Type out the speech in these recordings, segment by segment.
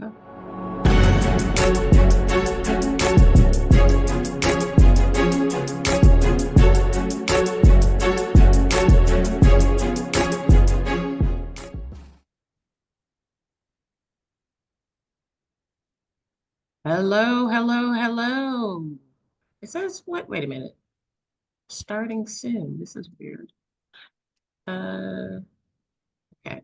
go. Hello, hello, hello. It says what? Wait a minute. Starting soon. This is weird. Okay.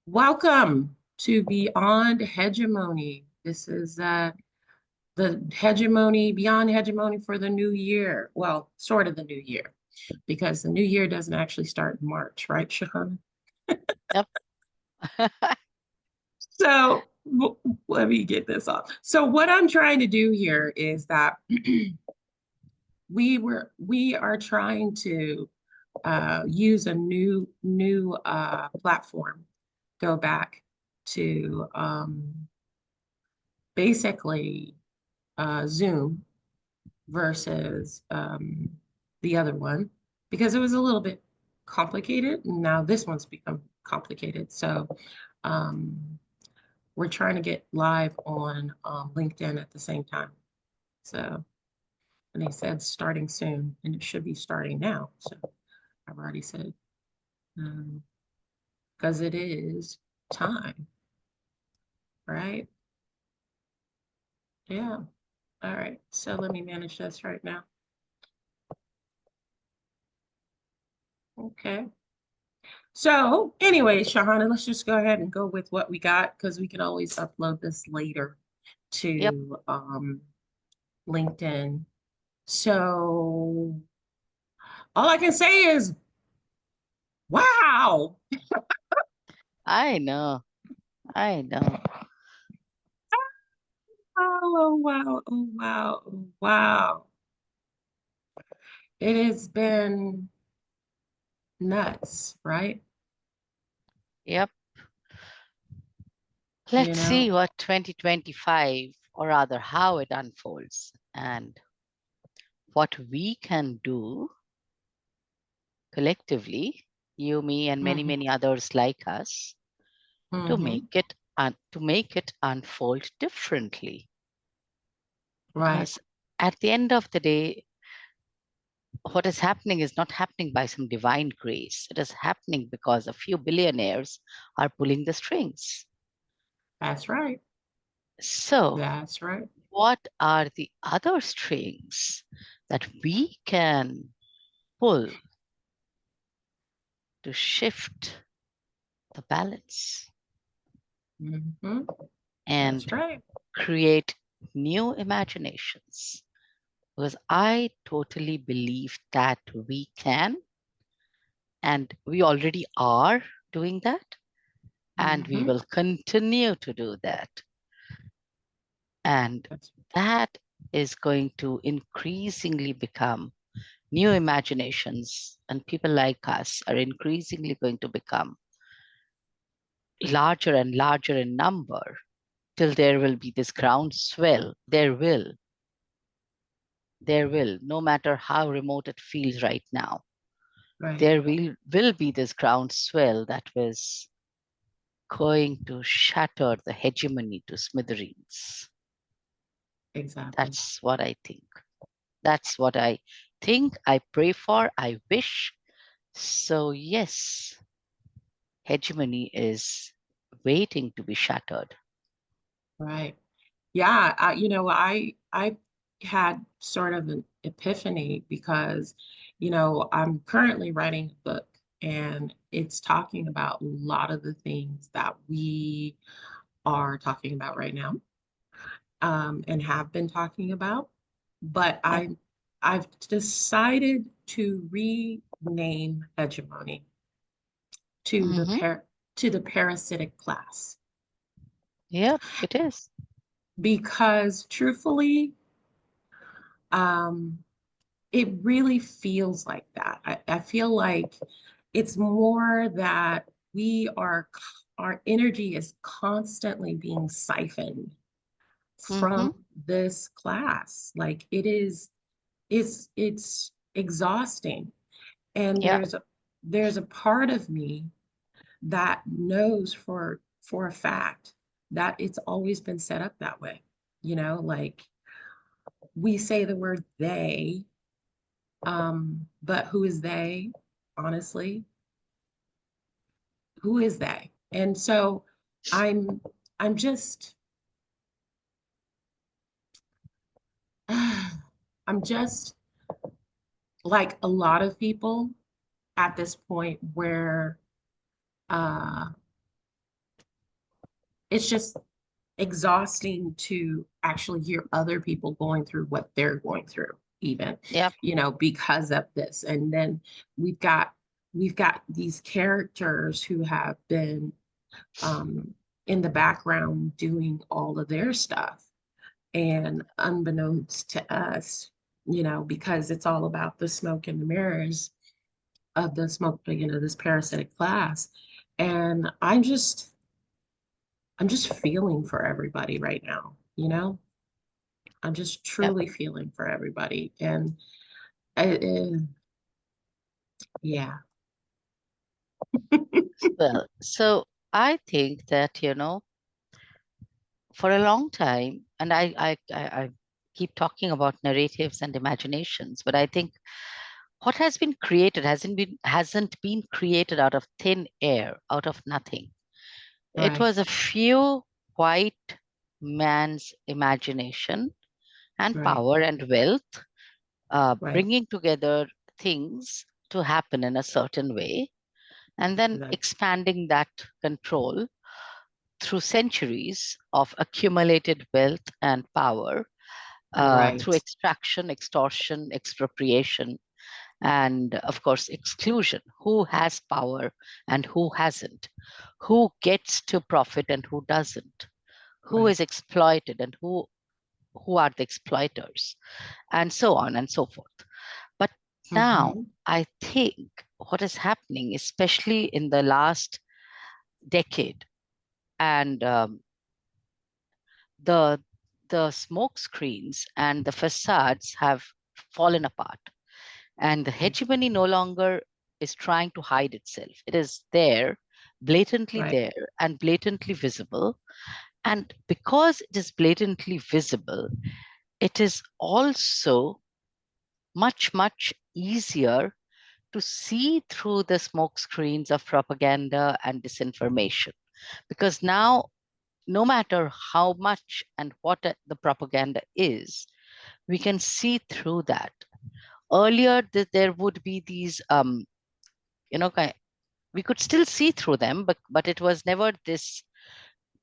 Welcome to Beyond Hegemony. This is the hegemony, Beyond Hegemony for the new year. Well, sort of the new year, because the new year doesn't actually start in March, right, Sahana? Yep. So let me get this off. So what I'm trying to do here is that we are trying to use a new platform, go back to basically Zoom versus the other one, because it was a little bit complicated. And now this one's become complicated. So we're trying to get live on LinkedIn at the same time. So, and they said starting soon, and it should be starting now. So I've already said, because it is time, right? Yeah. All right. So let me manage this right now. Okay. So anyway, Shahana, let's just go ahead and go with what we got, because we can always upload this later Yep. to LinkedIn. So all I can say is, wow. I know. I know. Oh, wow. Oh, wow. Oh, wow. It has been nuts, right? Yep. You Let's see know, what 2025, or rather how it unfolds, and what we can do collectively, you, me, and many, mm-hmm, many others like us, to mm-hmm, make it unfold differently. right, Because at the end of the day, what is happening is not happening by some divine grace. It is happening because a few billionaires are pulling the strings. that's right, So, that's right, what are the other strings that we can pull to shift the balance mm-hmm, that's and right, create new imaginations? Because I totally believe that we can, and we already are doing that, and we mm-hmm, will continue to do that. And that's that is going to increasingly become new imaginations, and people like us are increasingly going to become larger and larger in number till there will be this groundswell. There will, no matter how remote it feels right now, right, there will be this groundswell that was going to shatter the hegemony to smithereens. exactly, That's what I think. That's what I think, I pray for, I wish. So, yes, hegemony is waiting to be shattered. right. Yeah, I had sort of an epiphany because, I'm currently writing a book, and it's talking about a lot of the things that we are talking about right now, and have been talking about. But Yep. I've decided to rename hegemony to the Mm-hmm. par to the parasitic class, Yep, it is. because truthfully, um, it really feels like that. I feel like it's more that our energy is constantly being siphoned Mm-hmm. from this class. Like it's exhausting. And Yeah. there's a part of me that knows for a fact that it's always been set up that way. Like we say the word they, but who is they? Honestly, who is they? And so I'm I'm just I'm just like a lot of people at this point where uh it's just exhausting to actually hear other people going through what they're going through, even, Yep. because of this. And then we've got we've got these characters who have been um, in the background doing all of their stuff. And unbeknownst to us, because it's all about the smoke and the mirrors of the smoke, this parasitic class. And I'm just feeling for everybody right now. I'm just Yep. truly feeling for everybody. And yeah. Well, so I think that, for a long time, and I keep talking about narratives and imaginations, but I think what has been created hasn't been created out of thin air, out of nothing. It Right, was a few white man's imagination and right, power and wealth, right, bringing together things to happen in a certain way, and then right, expanding that control through centuries of accumulated wealth and power, through right, extraction, extortion, expropriation, and of course, exclusion. Who has power and who hasn't? Who gets to profit and who doesn't? Who right. is exploited and who are the exploiters? And so on and so forth. But now Mm-hmm. I think what is happening, especially in the last decade, and the the smoke screens and the facades have fallen apart, and the Right, hegemony no longer is trying to hide itself. It is blatantly right. there and blatantly visible. And because it is blatantly visible, it is also much, much easier to see through the smoke screens of propaganda and disinformation. Because now, no matter how much and what the propaganda is, we can see through that. Earlier, there would be these, we could still see through them, but it was never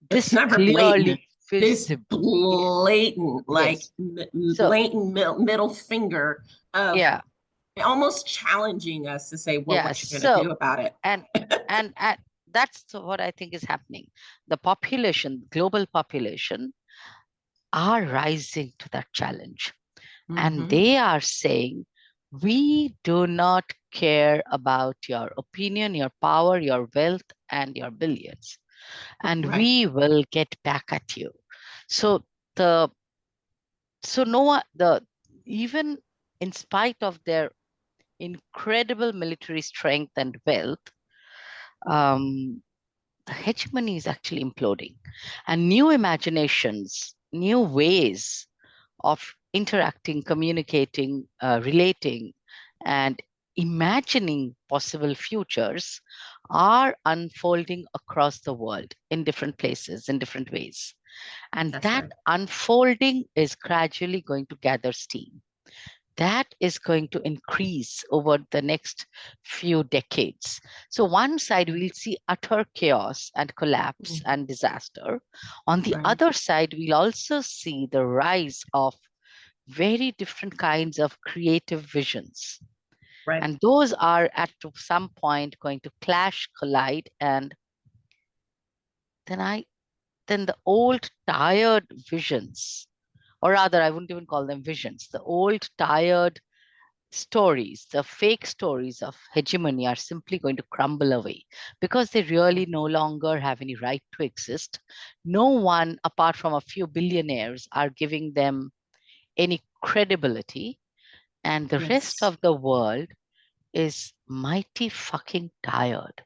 It's this never blatant. clearly This visible. Yes, blatant, like yes. So blatant middle finger of yeah, almost challenging us to say, well, yeah. what you're going to So do about it. and and that's what I think is happening. The population, global population, are rising to that challenge. And Mm-hmm. they are saying, we do not care about your opinion, your power, your wealth, and your billions. And Right, we will get back at you. So the so no one the even in spite of their incredible military strength and wealth, the hegemony is actually imploding. And new imaginations, new ways of interacting, communicating, relating, and imagining possible futures are unfolding across the world in different places, in different ways. And that's that right. unfolding is gradually going to gather steam. That is going to increase over the next few decades. So, one side, we'll see utter chaos and collapse Mhm. and disaster. On the Right, other side, we'll also see the rise of very different kinds of creative visions. right. And those are at some point going to clash, collide, and then then the old tired visions, or rather, I wouldn't even call them visions, the old tired stories, the fake stories of hegemony are simply going to crumble away because they really no longer have any right to exist. No one, apart from a few billionaires, are giving them any credibility, and the rest Yes. of the world is mighty fucking tired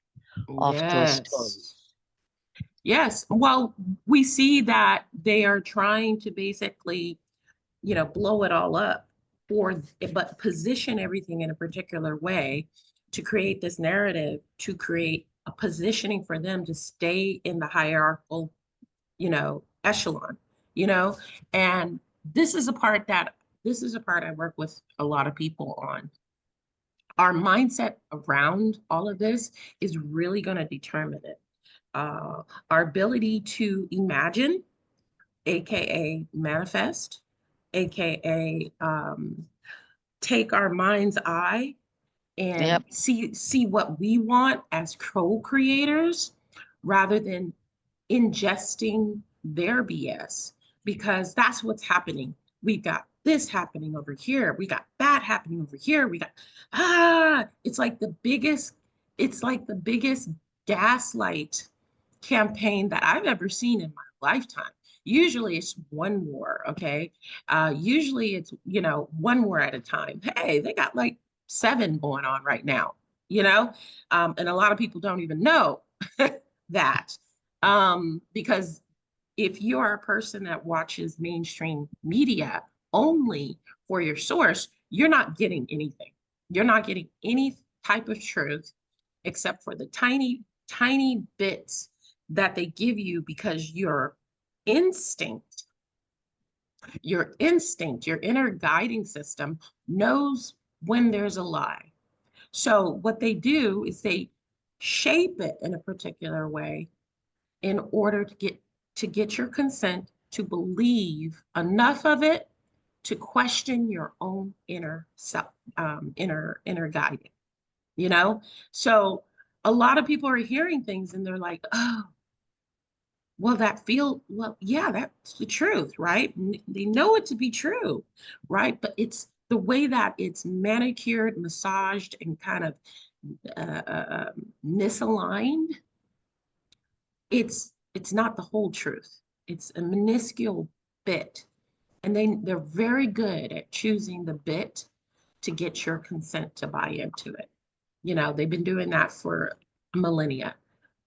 of those Yes. stories. Yes. Well, we see that they are trying to basically, blow it all up but position everything in a particular way to create this narrative, to create a positioning for them to stay in the hierarchical, echelon, you know, and this is a part I work with a lot of people on. Our mindset around all of this is really going to determine it. Our ability to imagine, aka manifest, aka take our mind's eye and Yep. see what we want as co-creators rather than ingesting their BS, because that's what's happening. We've got this happening over here. We got that happening over here. We got it's like the biggest gaslight campaign that I've ever seen in my lifetime. Usually it's one war, okay? Usually it's, one war at a time. Hey, they got like seven going on right now, you know? And a lot of people don't even know that. Because if you are a person that watches mainstream media only for your source, you're not getting anything. You're not getting any type of truth except for the tiny, tiny bits that they give you because instinct, your inner guiding system knows when there's a lie. So what they do is they shape it in a particular way in order to get your consent to believe enough of it to question your own inner self, inner guiding, you know? So a lot of people are hearing things and they're like, oh, well, yeah, that's the truth, right? They know it to be true, right? But it's the way that it's manicured, massaged, and kind of misaligned. It's not the whole truth. It's a minuscule bit. And they're very good at choosing the bit to get your consent to buy into it. They've been doing that for millennia.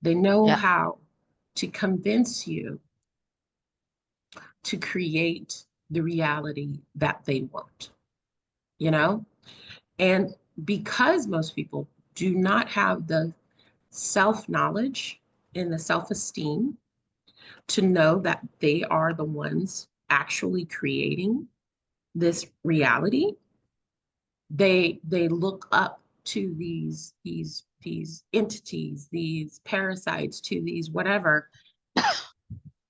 They know Yeah. how to convince you to create the reality that they want, you know? And because most people do not have the self knowledge and the self esteem to know that they are the ones actually creating this reality, they look up to these entities, these parasites, to these whatever,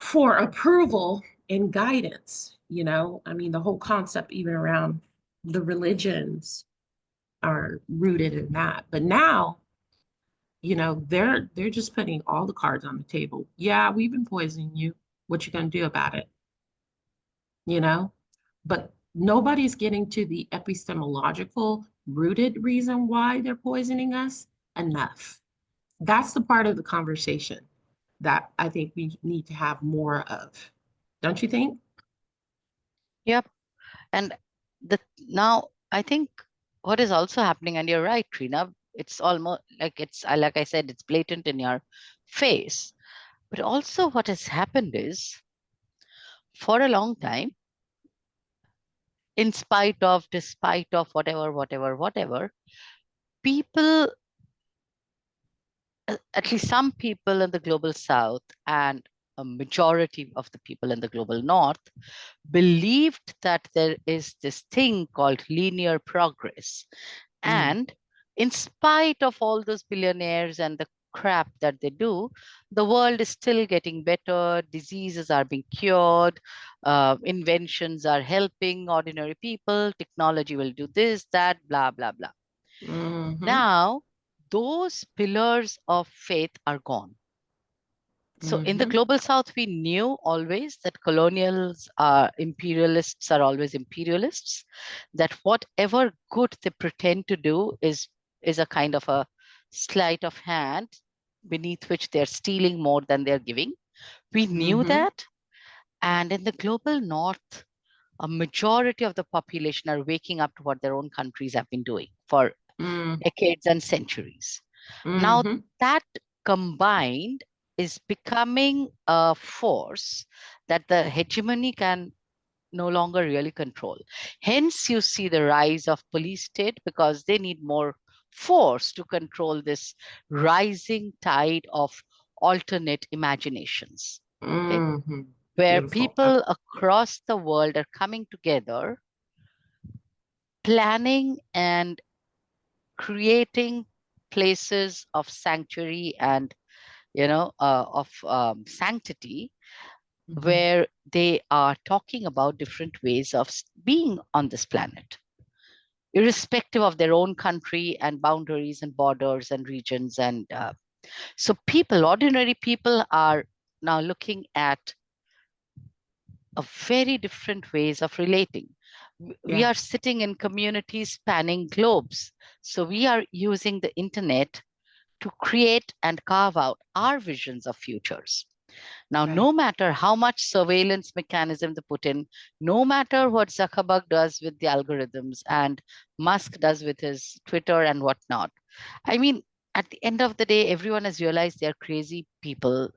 for approval and guidance. I mean, the whole concept, even around the religions, are rooted in that. But now, they're just putting all the cards on the table. Yeah, we've been poisoning you. What you gonna do about it? you know, but nobody's getting to the epistemological rooted reason why they're poisoning us enough. That's the part of the conversation that I think we need to have more of. Don't you think? Yep. And now I think what is also happening, and you're right, Trina, it's almost like like I said, it's blatant in your face. But also what has happened is for a long time, in spite of, despite of whatever, people, at least some people in the global south and a majority of the people in the global north believed that there is this thing called linear progress. Mm, And in spite of all those billionaires and the crap that they do, the world is still getting better. Diseases are being cured. Inventions are helping ordinary people. Technology will do this, that, blah, blah, blah. mm-hmm, Now, those pillars of faith are gone. So in the mm-hmm, global south, we knew always that colonials are imperialists, are always imperialists, that whatever good they pretend to do is a kind of a sleight of hand beneath which they're stealing more than they're giving. We knew mm-hmm, that. And in the global north, a majority of the population are waking up to what their own countries have been doing for mm, decades and centuries. Now mm-hmm, that combined is becoming a force that the hegemony can no longer really control. Hence, you see the rise of police state because they need more force to control this rising tide of alternate imaginations. Okay, Hmm. where Beautiful. people across the world are coming together, planning and creating places of sanctuary and of sanctity Mhm. where they are talking about different ways of being on this planet, irrespective of their own country and boundaries and borders and regions. And so people, ordinary people, are now looking at a very different ways of relating. We Yeah. are sitting in communities spanning globes. So we are using the internet to create and carve out our visions of futures. Now, Right. no matter how much surveillance mechanism they put in, no matter what Zuckerberg does with the algorithms and Musk does with his Twitter and whatnot, I mean, at the end of the day, everyone has realized they're crazy people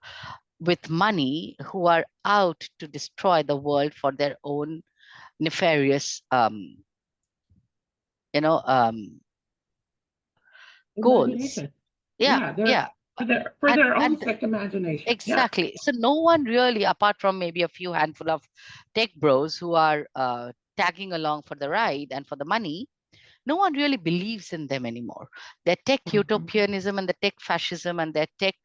with money who are out to destroy the world for their own nefarious, you know, goals. Imagination. Yeah, Yeah, yeah, for their own and sick imagination. Yeah. exactly. So no one really, apart from maybe a few handful of tech bros who are tagging along for the ride and for the money, no one really believes in them anymore. Their tech Mhm. utopianism and the tech fascism and their tech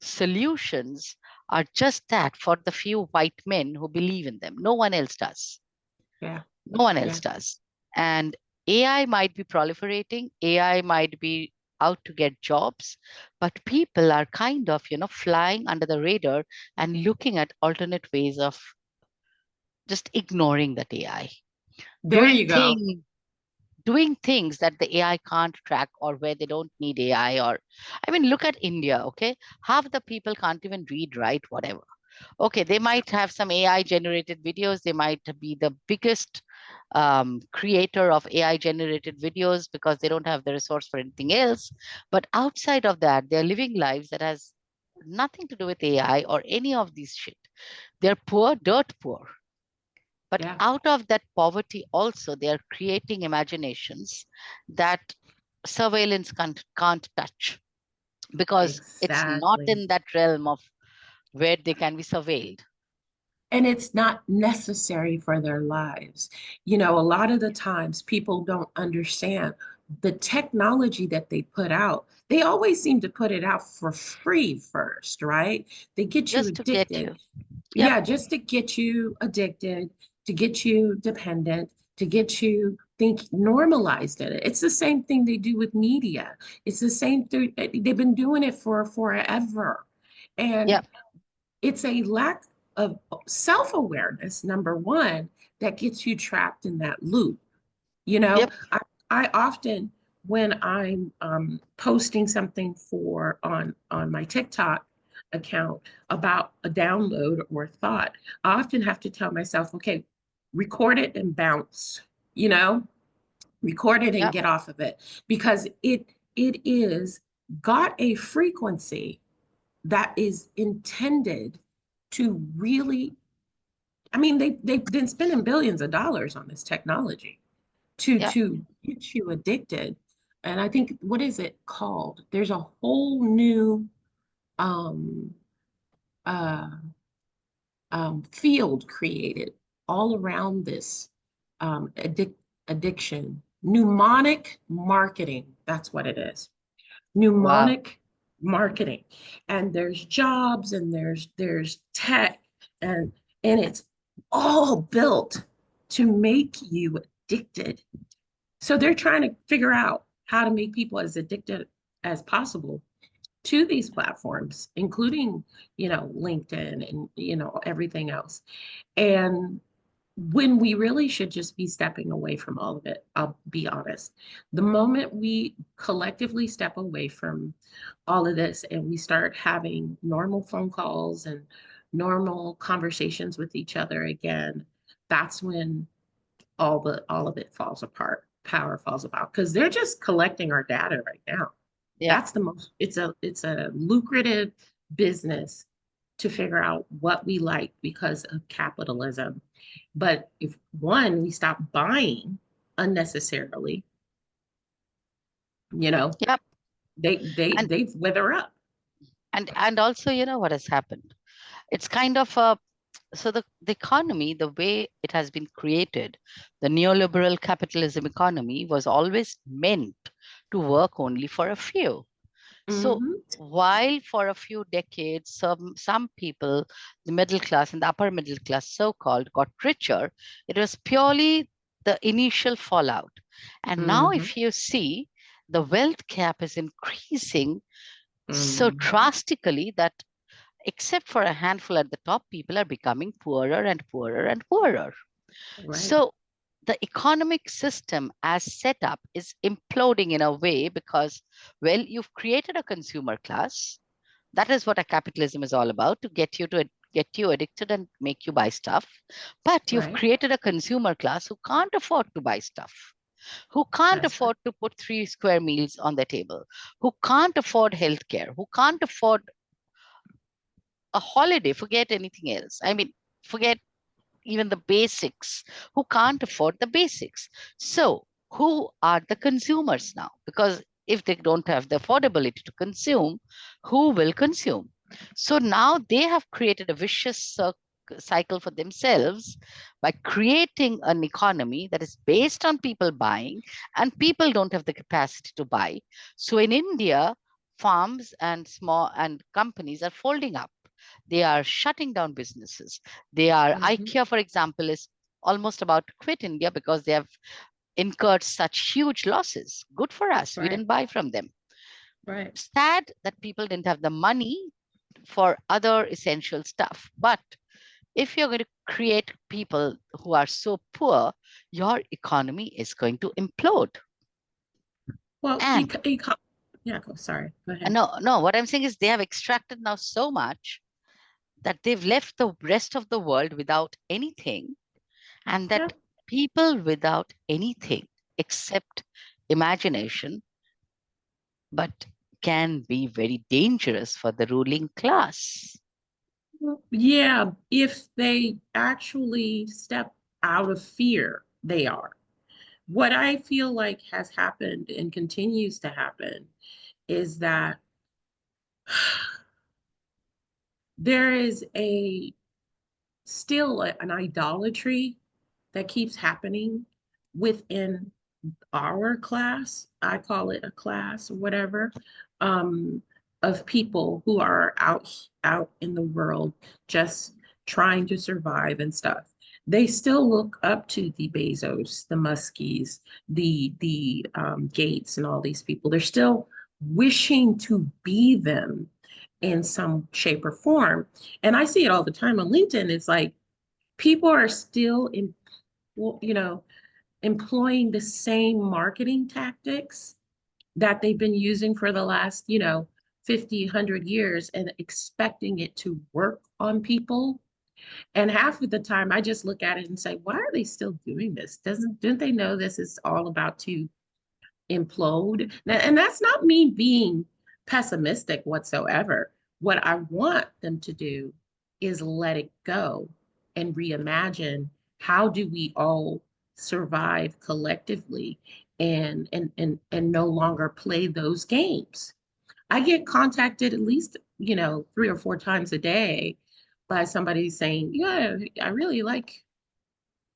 solutions are just that for the few white men who believe in them. No one else does. Yeah. No one else Yeah. does. And AI might be proliferating, AI might be out to get jobs, but people are kind of, flying under the radar and looking at alternate ways of just ignoring that AI, There doing you go. things doing things that the AI can't track or where they don't need AI. Or, I mean, look at India, okay? Half the people can't even read, write, whatever. Okay, they might have some AI generated videos. They might be the biggest creator of AI generated videos because they don't have the resource for anything else. But outside of that, they're living lives that has nothing to do with AI or any of these shit. They're poor, dirt poor. But Yeah. out of that poverty, also, they are creating imaginations that surveillance can't touch because it's not Exactly. in that realm of where they can be surveilled. And it's not necessary for their lives. You know, a lot of the times people don't understand the technology that they put out. They always seem to put it out for free first, right? They get you Just to get addicted. you. Yep, Yeah, just to get you addicted, to get you dependent, to get you think normalized in it. It's the same thing they do with media. It's the same thing. They've been doing it for forever. And yep, it's a lack of self-awareness, number one, that gets you trapped in that loop. You know, yep, I often, when I'm posting something for on my TikTok account about a download or thought, I often have to tell myself, okay, record it and bounce, you know, record it and yep, get off of it because it is got a frequency that is intended to really, I mean, they've been spending billions of dollars on this technology yep. to get you addicted. And I think, what is it called? There's a whole new um, uh, field created all around this addiction. Mnemonic marketing. That's what it is. Wow. Mnemonic marketing. And there's jobs and there's tech and it's all built to make you addicted. So they're trying to figure out how to make people as addicted as possible to these platforms, including, LinkedIn and, everything else. And when we really should just be stepping away from all of it, I'll be honest. The moment we collectively step away from all of this and we start having normal phone calls and normal conversations with each other again, that's when all of it falls apart. Power falls apart because they're just collecting our data right now. Yep, That's the most, it's a lucrative, business to figure out what we like because of capitalism. But if one, we stop buying unnecessarily, you know, Yep. And they wither up. and also, what has happened? It's kind of a so the economy, the way it has been created, the neoliberal capitalism economy was always meant to work only for a few. So Hmm. while for a few decades, some people, the middle class and the upper middle class, so-called, got richer, it was purely the initial fallout. And now, Hmm. if you see, the wealth gap is increasing so Hmm. drastically that, except for a handful at the top, people are becoming poorer and poorer and poorer. Right, So the economic system as set up is imploding in a way because, well, you've created a consumer class. That is what a capitalism is all about, to get you addicted and make you buy stuff. But you've right. created a consumer class who can't afford to buy stuff, who can't That's right. afford to put 3 square meals on the table, who can't afford healthcare, who can't afford a holiday, forget anything else. I mean, forget even the basics, who can't afford the basics. So, who are the consumers now? Because if they don't have the affordability to consume, who will consume? So now they have created a vicious cycle for themselves by creating an economy that is based on people buying, and people don't have the capacity to buy. So in India, farms and small and companies are folding up. They are shutting down businesses. They are, Hmm. IKEA, for example, is almost about to quit India because they have incurred such huge losses. Good for us. We Right, didn't buy from them. right. Sad that people didn't have the money for other essential stuff. But if you're going to create people who are so poor, your economy is going to implode. Well, And yeah, sorry, go ahead. no, no, what I'm saying is they have extracted now so much that they've left the rest of the world without anything, and Yeah. that people without anything except imagination, but can be very dangerous for the ruling class. Well, yeah, if they actually step out of fear, they are. What I feel like has happened and continues to happen is that there is a still an idolatry that keeps happening within our class. I call it a class or whatever, um, of people who are out in the world just trying to survive and stuff. They still look up to the Bezos, the Muskies, the Gates, and all these people. They're still wishing to be them in some shape or form. And I see it all the time on LinkedIn. It's like people are still in, you know, employing the same marketing tactics that they've been using for the last, 50, 100 years and expecting it to work on people. And half of the time I just look at it and say, why are they still doing this? Don't they know this is all about to implode? And that's not me being pessimistic whatsoever. What I want them to do is let it go and reimagine, how do we all survive collectively and no longer play those games. I get contacted at least, 3 or 4 times a day by somebody saying, yeah, I really like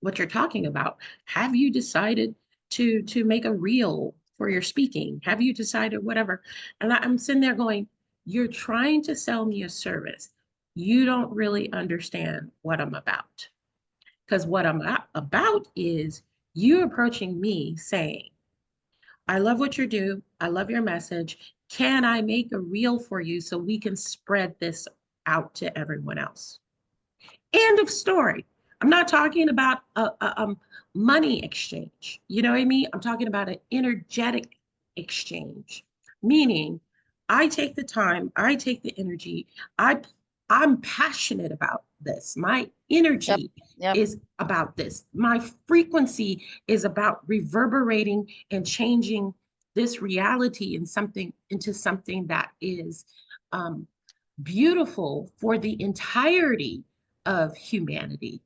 what you're talking about. Have you decided to make a reel for your speaking? Have you decided whatever? And I'm sitting there going, you're trying to sell me a service. You don't really understand what I'm about. Because what I'm about is you approaching me saying, I love what you do. I love your message. Can I make a reel for you so we can spread this out to everyone else? End of story. I'm not talking about a money exchange. You know what I mean? I'm talking about an energetic exchange, meaning I take the time, I take the energy. I I'm passionate about this. My Yep, energy yep, is about this. My frequency is about reverberating and changing this reality into something that is um, beautiful for the entirety of humanity.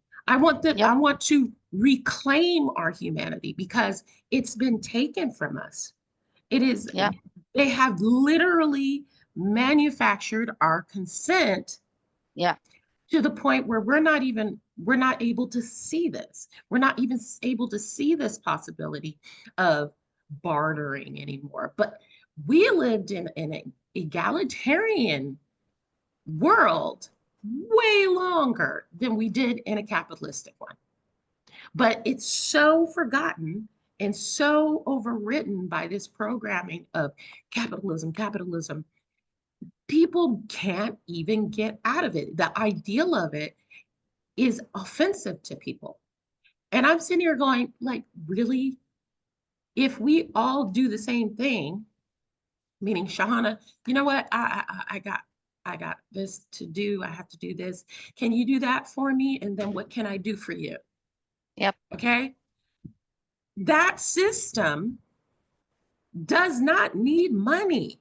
Yep. I want to reclaim our humanity because it's been taken from us. It is, Yeah. they have literally manufactured our consent Yeah. to the point where we're not able to see this. We're not even able to see this possibility of bartering anymore. But we lived in an egalitarian world way longer than we did in a capitalistic one. But it's so forgotten and so overwritten by this programming of capitalism, capitalism. People can't even get out of it. The ideal of it is offensive to people. And I'm sitting here going, like, really? If we all do the same thing, meaning Shahana, you know what? I got this to do. I have to do this. Can you do that for me? And then what can I do for you? Yep. Okay. That system does not need money.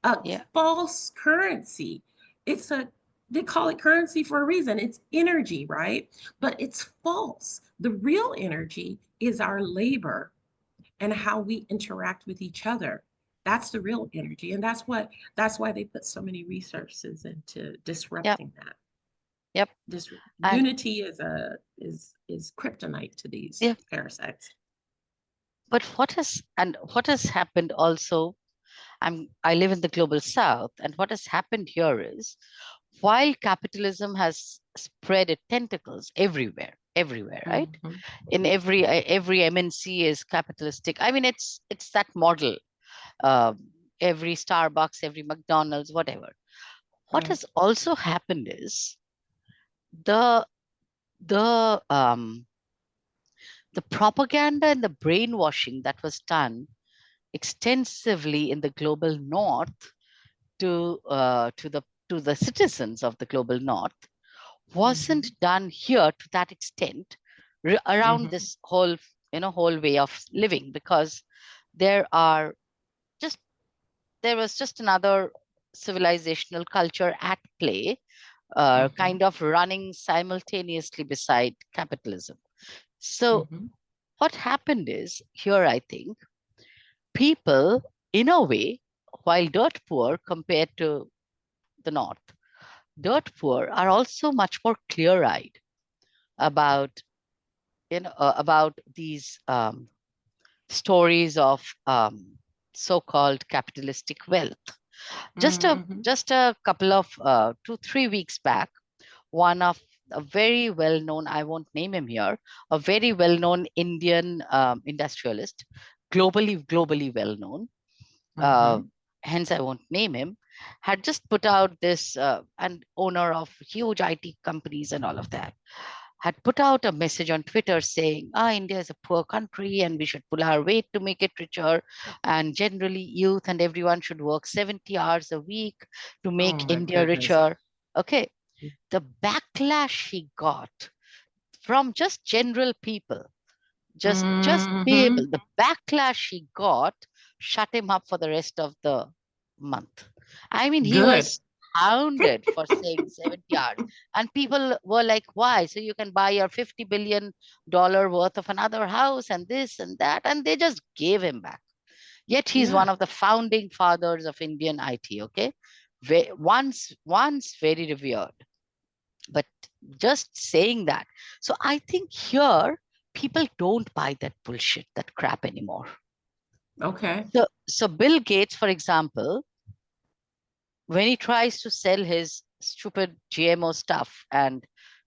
A Yeah. false currency. It's a, they call it currency for a reason. It's energy, right? But it's false. The real energy is our labor and how we interact with each other. That's the real energy. And that's why they put so many resources into Yep. disrupting that. Yep. This And unity is kryptonite to these yeah, parasites. but what has happened also, I live in the global south, and what has happened here is while capitalism has spread its tentacles everywhere, right? Mm-hmm, In every MNC is capitalistic. I mean, it's that model. Every Starbucks, every McDonald's, whatever. What right. has also happened is the the the propaganda and the brainwashing that was done extensively in the global north to to the citizens of the global north Mm-hmm, wasn't done here to that extent around mm-hmm, this whole whole way of living, because there are just there was just another civilizational culture at play, mm-hmm, kind of running simultaneously beside capitalism. So mm-hmm, what happened is here, I think people, in a way, while dirt poor compared to the north, dirt poor are also much more clear-eyed about about these stories of so-called capitalistic wealth. mm-hmm, Just a couple of 2 3 weeks back, one of a very well-known, I won't name him here, a very well-known Indian industrialist, globally well-known, uh, mm-hmm, hence I won't name him, had just put out this, and owner of huge IT companies and all of that, had put out a message on Twitter saying, India is a poor country and we should pull our weight to make it richer. And generally, youth and everyone should work 70 hours a week to oh make my India goodness. richer. Okay. The backlash he got from just general people, just Mm-hmm. people, the backlash he got shut him up for the rest of the month. I mean, he Good. was hounded for saying 70 hours, and people were like, why? So you can buy your $50 billion worth of another house and this and that, and they just gave him back. Yet he's Yeah. one of the founding fathers of Indian IT. Okay, once very revered, but just saying that. So I think here people don't buy that bullshit, that crap anymore. Okay. So Bill Gates, for example, when he tries to sell his stupid GMO stuff and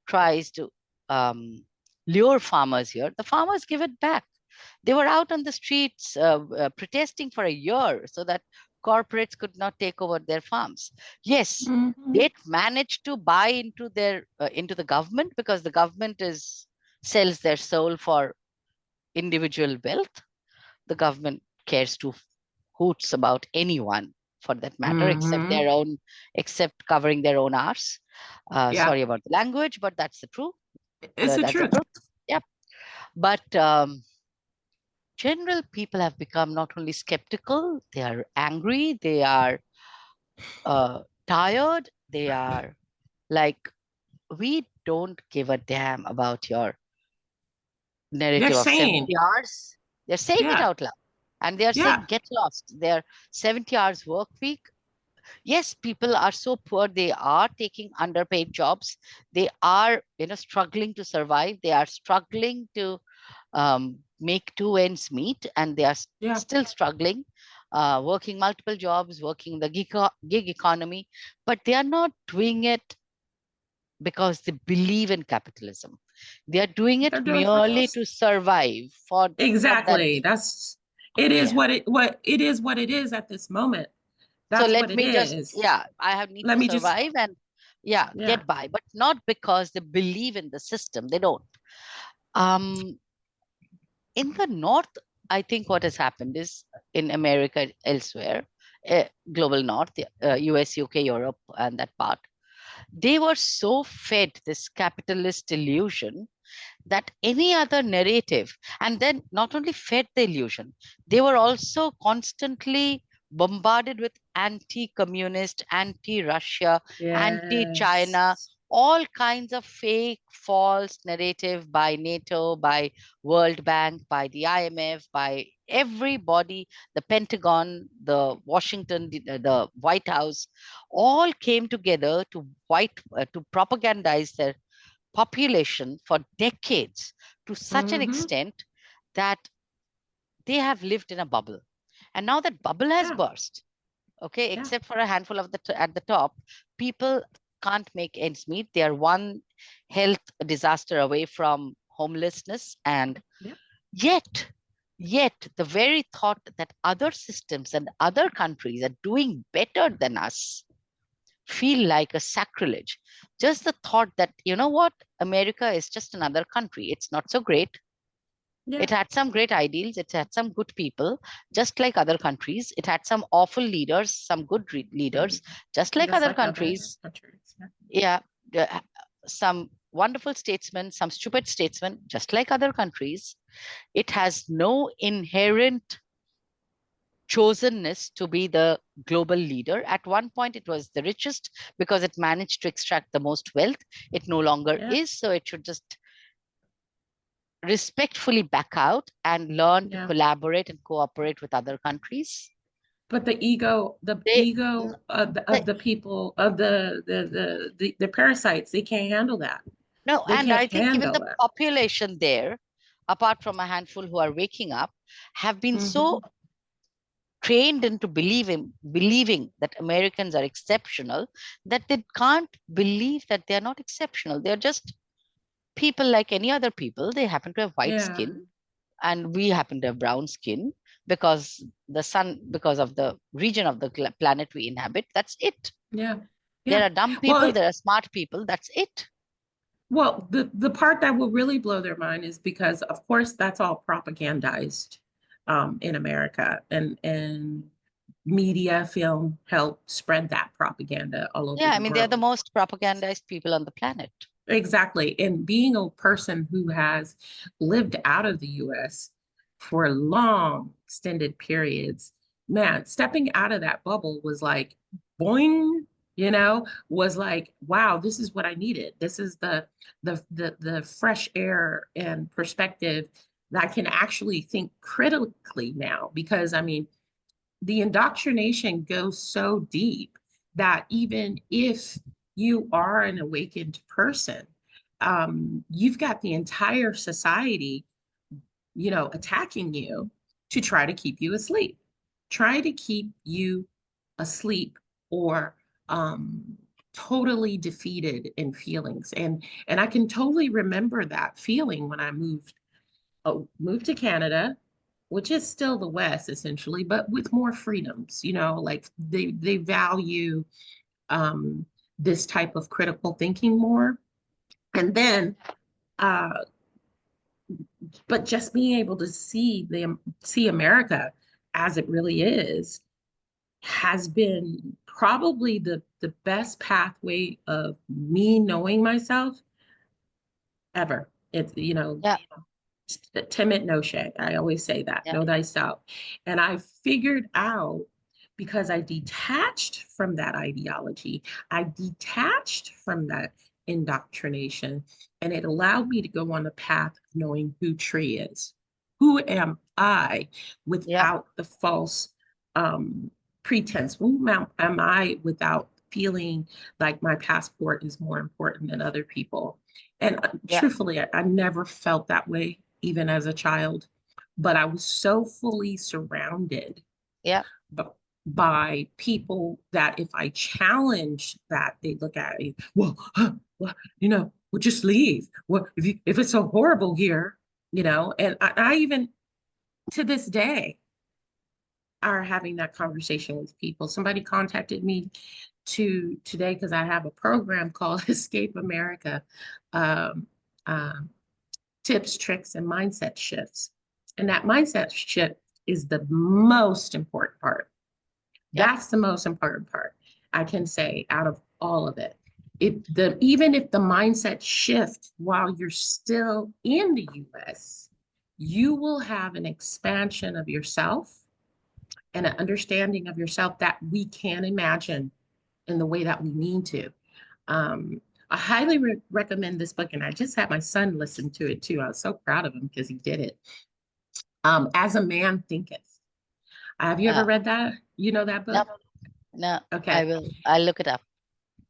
tries to um, lure farmers here, the farmers give it back. They were out on the streets protesting for a year so that corporates could not take over their farms. Yes, Mm-hmm. they managed to buy into the government, because the government is sells their soul for individual wealth. The government cares to hoots about anyone for that matter, except Mm-hmm. their own, except covering their own arse. Yeah. Sorry about the language, but that's the truth. It's the That's the truth. truth. Yep. But general people have become not only skeptical, they are angry, they are tired. They are like, we don't give a damn about your They're narrative of saying, 70 hours. They're saying it yeah, out loud. And they are yeah, saying, get lost. Their 70 hours work week. Yes, people are so poor. They are taking underpaid jobs. They are, struggling to survive. They are struggling to make two ends meet, and they are yeah. still struggling, working multiple jobs, working the gig economy, but they are not doing it because they believe in capitalism. They are doing it They're doing it merely because to survive for that. exactly. That's it is Yeah. what it is what it is at this moment. So That's what let it me just, is. yeah, I have need Let to me just survive and yeah, yeah. get by, but not because they believe in the system. They don't. Um, in the North, I think what has happened is in America, elsewhere, global North, US, UK, Europe, and that part, they were so fed this capitalist illusion that any other narrative, and then not only fed the illusion, they were also constantly bombarded with anti-communist, anti-Russia, anti-China, Yes. all kinds of fake false narrative by NATO, by World Bank, by the IMF, by everybody, the Pentagon, the Washington, the White House, all came together to propagandize their population for decades to such an Mm-hmm. extent that they have lived in a bubble. And now that bubble has Yeah. burst, okay, Yeah. except for a handful of at the top, people can't make ends meet. They are one health disaster away from homelessness. And Yeah. yet, yet the very thought that other systems and other countries are doing better than us feel like a sacrilege. Just the thought that, you know what, America is just another country. It's not so great. Yeah. It had some great ideals. It had some good people, just like other countries. It had some awful leaders, some good leaders, just like Just other like other countries. countries. Yeah. Yeah, some wonderful statesmen, some stupid statesmen, just like other countries. It has no inherent chosenness to be the global leader. At one point, it was the richest because it managed to extract the most wealth. It no longer Yeah. is, so it should just respectfully back out and learn to Yeah. collaborate and cooperate with other countries. But the They ego the, of the people of the parasites, they can't handle that. no, They and can't I think even handle the it. population there, apart from a handful who are waking up, have been so Mm-hmm. trained into believing that Americans are exceptional that they can't believe that they are not exceptional. They're just people like any other people. They happen to have white Yeah. skin, and we happen to have brown skin because because of the region of the planet we inhabit. That's it. Yeah. There Yeah. are dumb people, Well, there are smart people. That's it. the part that will really blow their mind is because, of course, that's all propagandized in America, and media, film help spread that propaganda all over Yeah, I the mean, they're the world. most propagandized people on the planet. Exactly. And being a person who has lived out of the US for long extended periods, man, stepping out of that bubble was like boing, was like, wow, this is what I needed. This is the fresh air and perspective that I can actually think critically now. Because I mean, the indoctrination goes so deep that even if you are an awakened person, you've got the entire society, attacking you to try to keep you asleep, try to keep you asleep or totally defeated in feelings. And I can totally remember that feeling when I moved to Canada, which is still the West essentially, but with more freedoms. Like they value um, this type of critical thinking more. And then, uh, but just being able to see America as it really is has been probably the best pathway of me knowing myself ever. It's Yeah. timid no shame. I always say that, Yeah. know thyself. And I figured out because I detached from that ideology. I detached from that indoctrination, and it allowed me to go on the path of knowing who Tree is. Who am I Yep. without the false um, pretense? Am I without feeling like my passport is more important than other people? And Yep. truthfully, I never felt that way, even as a child. But I was so fully surrounded Yep. by people that if I challenge that, they look at me, well, well, we'll just leave. Well, if it's so horrible here, and I even to this day are having that conversation with people. Somebody contacted me today because I have a program called Escape America, um, um, tips, tricks, and mindset shifts. And that mindset shift is the most important part. Yep. That's the most important part I can say out of all of it. Even if the mindset shift while you're still in the US, you will have an expansion of yourself and an understanding of yourself that we can imagine in the way that we need to. Um, I highly recommend this book, and I just had my son listen to it too. I was so proud of him because he did it. As a Man Thinketh. Have you ever Uh, read that? You know that book? nope. No, I Okay. will. I'll look it up.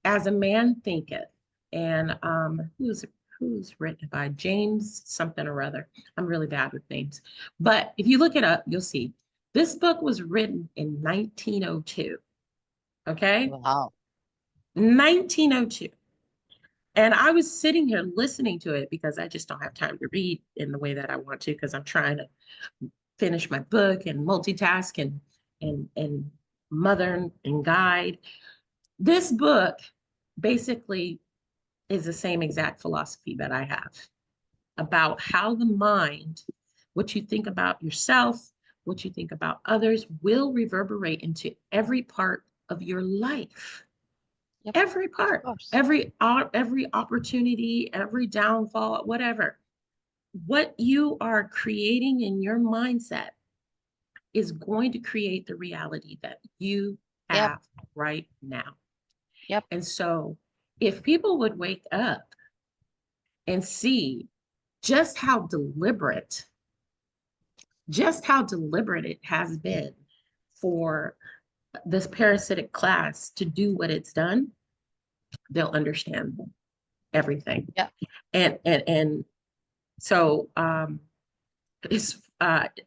As a Man Thinketh, and who's written by James something or other. I'm really bad with names, but if you look it up, you'll see this book was written in 1902. Okay, Wow. 1902. And I was sitting here listening to it because I just don't have time to read in the way that I want to because I'm trying to finish my book and multitask and mother and guide. This book basically is the same exact philosophy that I have about how the mind, what you think about yourself, what you think about others, will reverberate into every part of your life. Yep. Every Of part, course. every opportunity, every downfall, whatever. What you are creating in your mindset is going to create the reality that you Yep. have right now. Yep. And so if people would wake up and see just how deliberate, just how deliberate it has been for this parasitic class to do what it's done, they'll understand everything. Yep. And so it's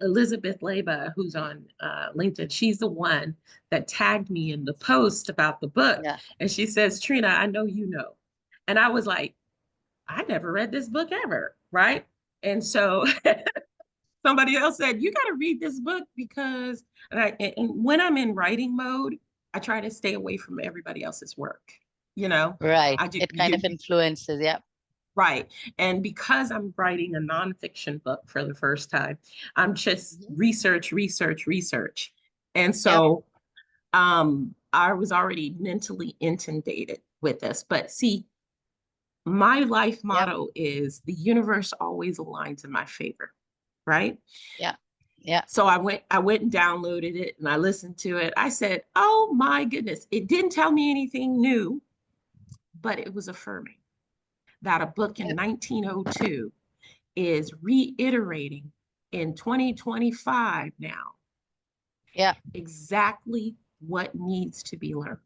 Elizabeth Leba, who's on LinkedIn. She's the one that tagged me in the post about the book, Yeah. and she says, "Trina, I know you know," and I was like, "I never read this book ever, right?" And so somebody else said, "You got to read this book because," and when I'm in writing mode, I try to stay away from everybody else's work. You know, Right. I do. It kind of influences. Yep. Right. And because I'm writing a nonfiction book for the first time, I'm just Mhm. research, research, research. And Yep. so I was already mentally inundated with this. But see, my life Yep. motto is the universe always aligns in my favor. Right. Yeah. Yeah. So I went and downloaded it and I listened to it. I said, oh my goodness, it didn't tell me anything new, but it was affirming that a book in Yep. 1902 is reiterating in 2025 now Yeah. exactly what needs to be learned.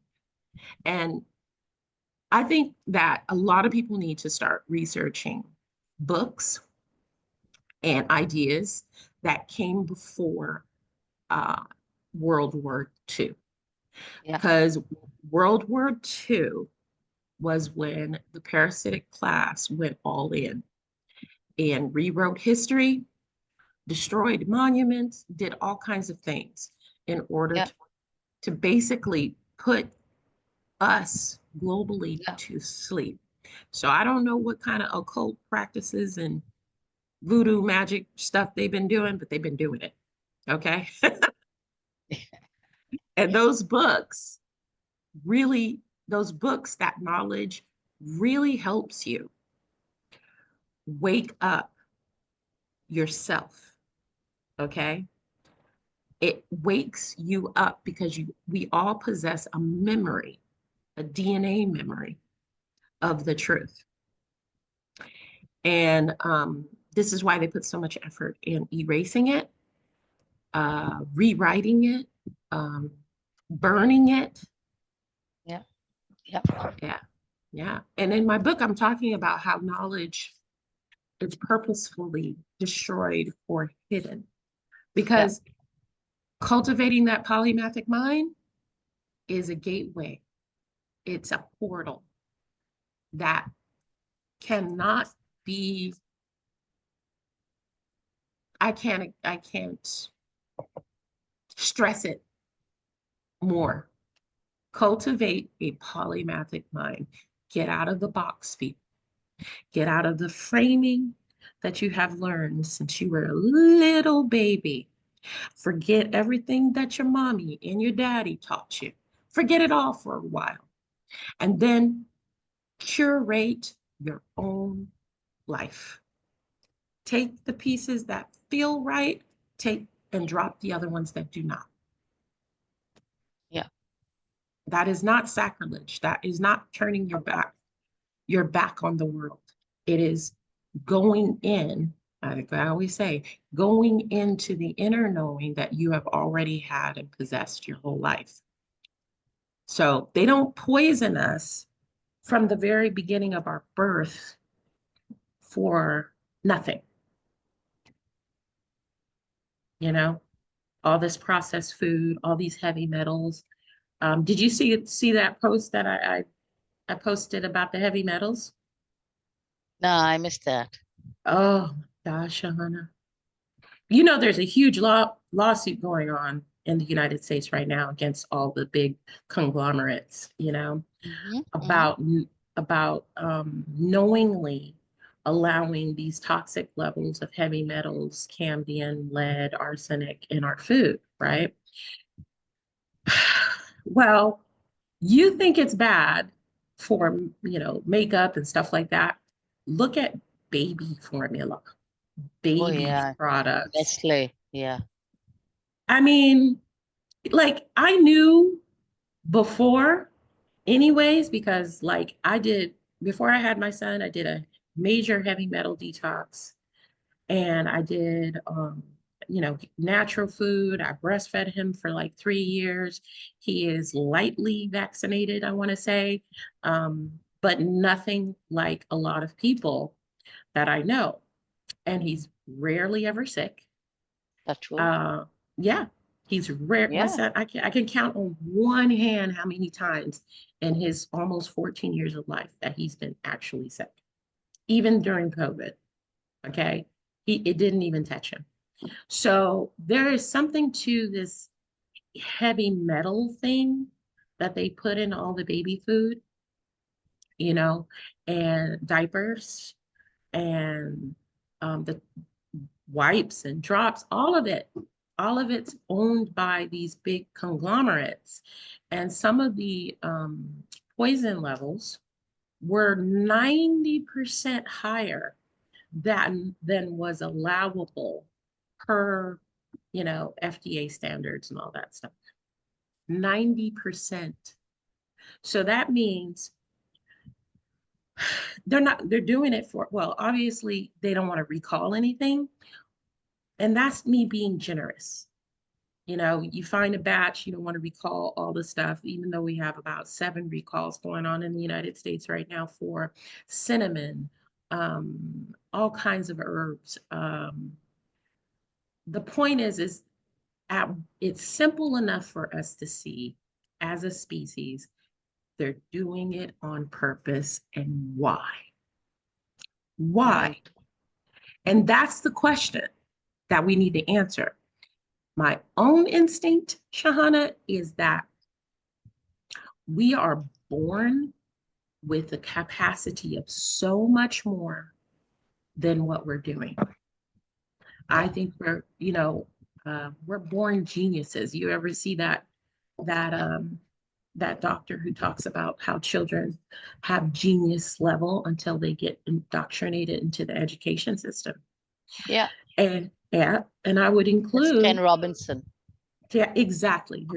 And I think that a lot of people need to start researching books and ideas that came before uh, World War II. Yeah. Because World War II was when the parasitic class went all in and rewrote history, destroyed monuments, did all kinds of things in order Yeah. to basically put us globally Yeah. to sleep. So I don't know what kind of occult practices and voodoo magic stuff they've been doing, but they've been doing it. Okay. And those books, that knowledge really helps you wake up yourself. Okay. It wakes you up because we all possess a memory, a DNA memory of the truth. And this is why they put so much effort in erasing it, rewriting it, um, burning it. Yeah. Yeah. Yeah. Yeah. And in my book, I'm talking about how knowledge is purposefully destroyed or hidden Yeah. because cultivating that polymathic mind is a gateway. It's a portal that cannot be, I can't stress it more. Cultivate a polymathic mind. Get out of the box, people. Get out of the framing that you have learned since you were a little baby. Forget everything that your mommy and your daddy taught you. Forget it all for a while. And then curate your own life. Take the pieces that feel right, take and drop the other ones that do not. Yeah. That is not sacrilege. That is not turning your back on the world. It is going in, like I always say, going into the inner knowing that you have already had and possessed your whole life. So they don't poison us from the very beginning of our birth for nothing, you know, all this processed food, all these heavy metals. Did you see that post that I posted about the heavy metals? No, I missed that. Oh my gosh, Sahana. There's a huge lawsuit going on in the United States right now against all the big conglomerates, Hmm. Hmm. about knowingly allowing these toxic levels of heavy metals, cambium, lead, arsenic in our food, right? Well, you think it's bad for, makeup and stuff like that. Look at baby formula, Oh baby yeah. products. Nestle. Yeah. I mean, like I knew before anyways, because like I did before I had my son, I did a major heavy metal detox and I did natural food. I breastfed him for like 3 years. He is lightly vaccinated, I want to say, but nothing like a lot of people that I know. And he's rarely ever sick. Touch wood. Uh, yeah, he's rare. My Yeah. son, I can count on one hand how many times in his almost 14 years of life that he's been actually sick, even during COVID. Okay, it didn't even touch him. So there is something to this heavy metal thing that they put in all the baby food, you know, and diapers and the wipes and drops, all of it's owned by these big conglomerates. And some of the poison levels were 90% higher than was allowable per, FDA standards and all that stuff. 90%. So that means they're doing it for, well, obviously they don't want to recall anything. And that's me being generous. You find a batch, you don't want to recall all the stuff, even though we have about 7 recalls going on in the United States right now for cinnamon, all kinds of herbs. The point is at, it's simple enough for us to see as a species, they're doing it on purpose and why? Why? Right. And that's the question that we need to answer. My own instinct, Shahana, is that we are born with the capacity of so much more than what we're doing. I Yeah. think we're born geniuses. You ever see that that doctor who talks about how children have genius level until they get indoctrinated into the education system? Yeah. And yeah, and I would That's Ken include, Robinson. Yeah, exactly.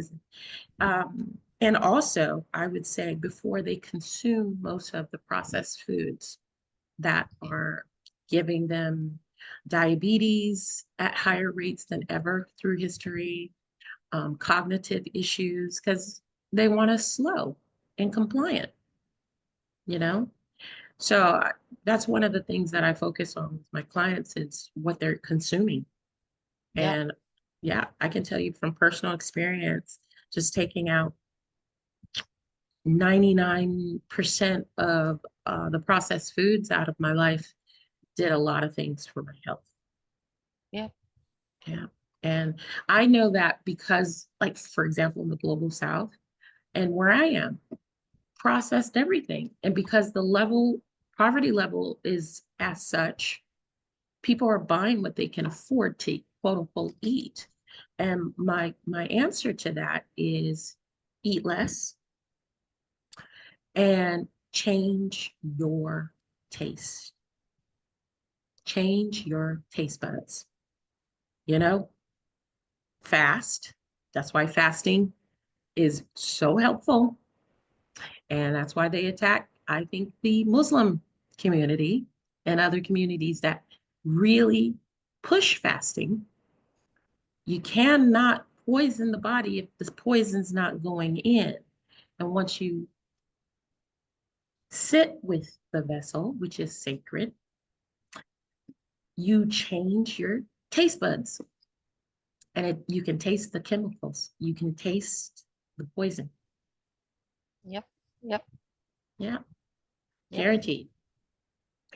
And also, I would say before they consume most of the processed foods that are giving them diabetes at higher rates than ever through history, cognitive issues, because they want us slow and compliant, you know? So that's one of the things that I focus on with my clients is what they're consuming. Yeah, And yeah, I can tell you from personal experience, just taking out 99% of the processed foods out of my life did a lot of things for my health. yeah, Yeah. And I know that because, like, for example, in the global south and where I am, processed everything. And because the poverty level is as such, people are buying what they can afford to quote unquote eat. And my answer to that is eat less and change your taste. Change your taste buds. You know, fast. That's why fasting is so helpful. And that's why they attack, I think, the Muslim community and other communities that really push fasting. You cannot poison the body if the poison's not going in. And once you sit with the vessel, which is sacred, you change your taste buds and you can taste the chemicals. You can taste the poison. yep, yep, Yeah, yep. guaranteed,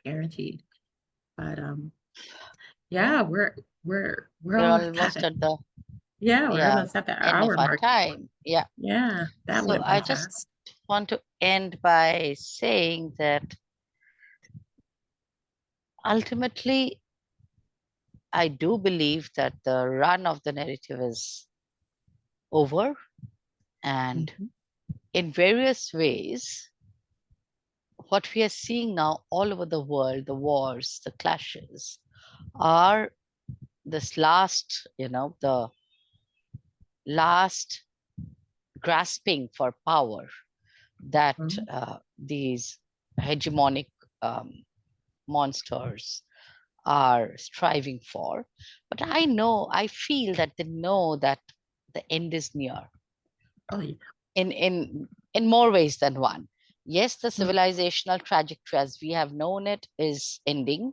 guaranteed. But Yeah, yeah, we're we're all at almost it. at the Yeah, we're yeah almost at the end of hour our mark. time. Yeah. Yeah, that So went by I just fast. want to end by saying that ultimately, I do believe that the run of the narrative is over, and Mhm, in various ways, what we are seeing now all over the world, the wars, the clashes, are this last, the last grasping for power that mhm. these hegemonic um, monsters are striving for. But I feel that they know that the end is near Oh yeah. in more ways than one. Yes, the Mm, civilizational trajectory as we have known it is ending.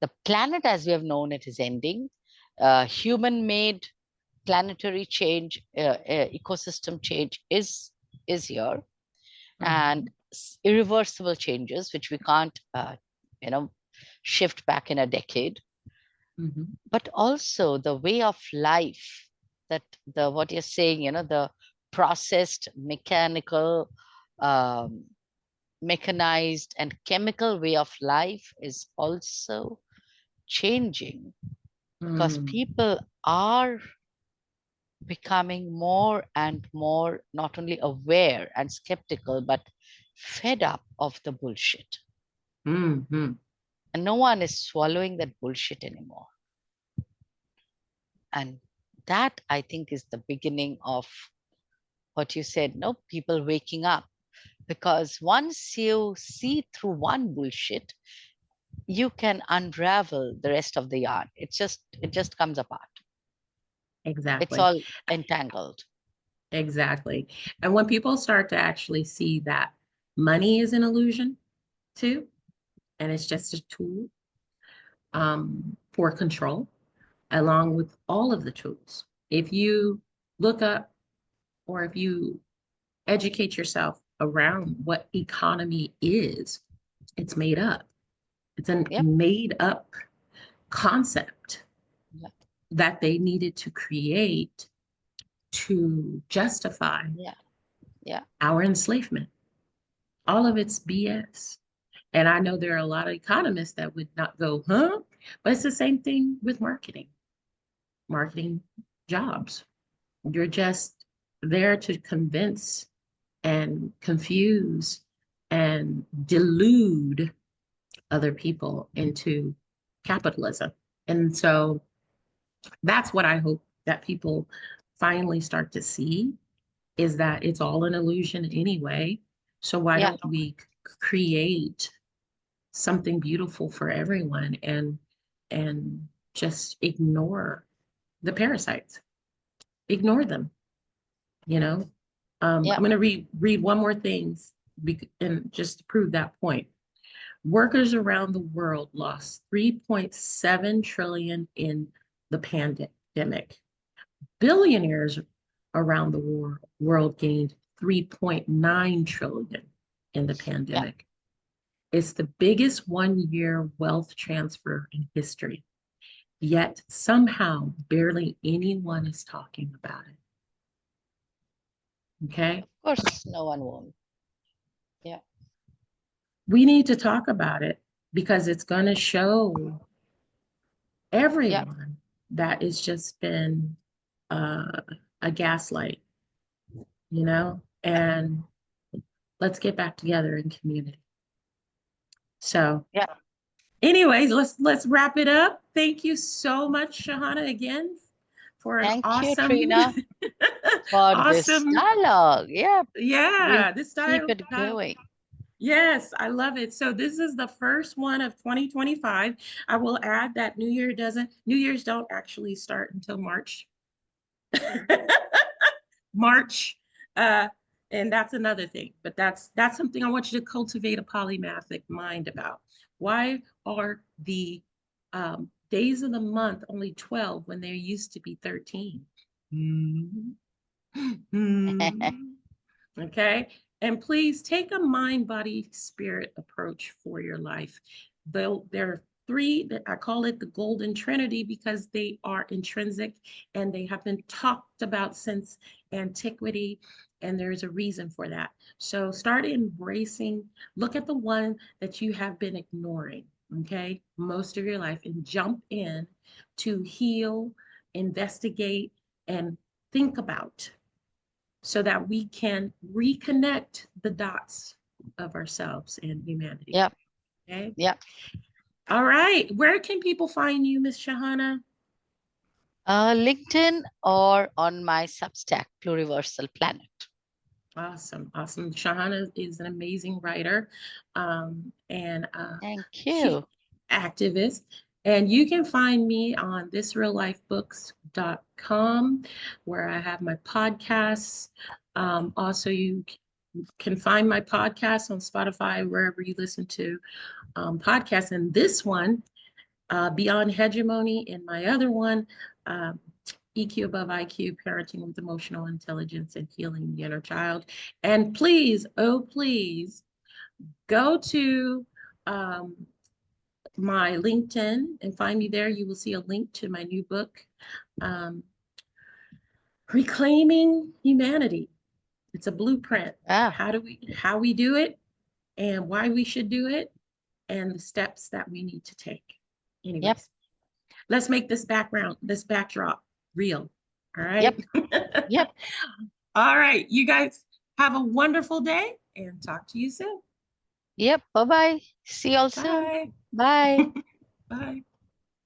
The planet as we have known it is ending. Human-made planetary change, ecosystem change is here, and mhm, irreversible changes which we can't, you know, shift back in a decade. mhm, But also the way of life that the what you're saying, the processed, mechanical, um, mechanized, and chemical way of life is also changing because mm, people are becoming more and more not only aware and skeptical, but fed up of the bullshit. mhm. And no one is swallowing that bullshit anymore. And that, I think, is the beginning of what you said, no, people waking up. Because once you see through one bullshit, you can unravel the rest of the yarn. It just comes apart. It's Exactly. all entangled. Exactly. And when people start to actually see that money is an illusion too, and it's just a tool for control, along with all of the tools. If you look up or if you educate yourself around what economy is, it's made up. It's a Yep. made up concept Yeah. that they needed to create to justify Yeah. Yeah. our enslavement. All of it's BS. And I know there are a lot of economists that would not go, huh? But it's the same thing with marketing jobs. You're just there to convince and confuse and delude other people into capitalism. And so that's what I hope that people finally start to see is that it's all an illusion anyway. So why Yeah, don't we create something beautiful for everyone and just ignore the parasites, ignore them, you know? yeah, I'm going to read one more thing and just to prove that point. Workers around the world lost 3.7 trillion in the pandemic. Billionaires around the world gained 3.9 trillion in the yeah. pandemic. It's the biggest one-year wealth transfer in history. Yet somehow barely anyone is talking about it. Okay? Of course, no one won't. Yeah, We need to talk about it because it's going to show yeah. everyone that it's just been uh, a gaslight, you know? And let's get back together in community. So, Yeah. anyways, let's wrap it up. Thank you so much, Sahana, again for an Thank you, awesome, Trina, for this awesome, dialogue. Yeah, we'll yeah, this keep style. it going. Yes, I love it. So this is the first one of 2025. I will add that New Year's don't actually start until March. March. Uh, and that's another thing, but that's something I want you to cultivate a polymathic mind about. Why are the days of the month only 12 when there used to be 13? Hmm. Hmm. Okay. And please take a mind, body, spirit approach for your life. There are three that I call it the golden trinity because they are intrinsic and they have been talked about since antiquity. And there's a reason for that. So start embracing, look at the one that you have been ignoring, okay, most of your life, and jump in to heal, investigate, and think about so that we can reconnect the dots of ourselves and humanity. Yep, Okay. yep. All right. Where can people find you, Miss Shahana? LinkedIn or on my Substack, Pluriversal Planet. Awesome. Awesome. Shahana is an amazing writer and Thank she you. activist. And you can find me on thisreallifebooks.com where I have my podcasts. Also, you can find my podcast on Spotify, wherever you listen to podcasts. And this one, Beyond Hegemony, and my other one, um, EQ Above IQ, Parenting with Emotional Intelligence and Healing the Inner Child. And please, oh, please go to um, my LinkedIn and find me there. You will see a link to my new book, um, Reclaiming Humanity. It's a blueprint. Ah, How we do it and why we should do it and the steps that we need to take. yep, Anyways, let's make this backdrop real. All right. yep, yep, All right. You guys have a wonderful day and talk to you soon. yep. Bye bye. See you all soon. Bye. Bye. Bye.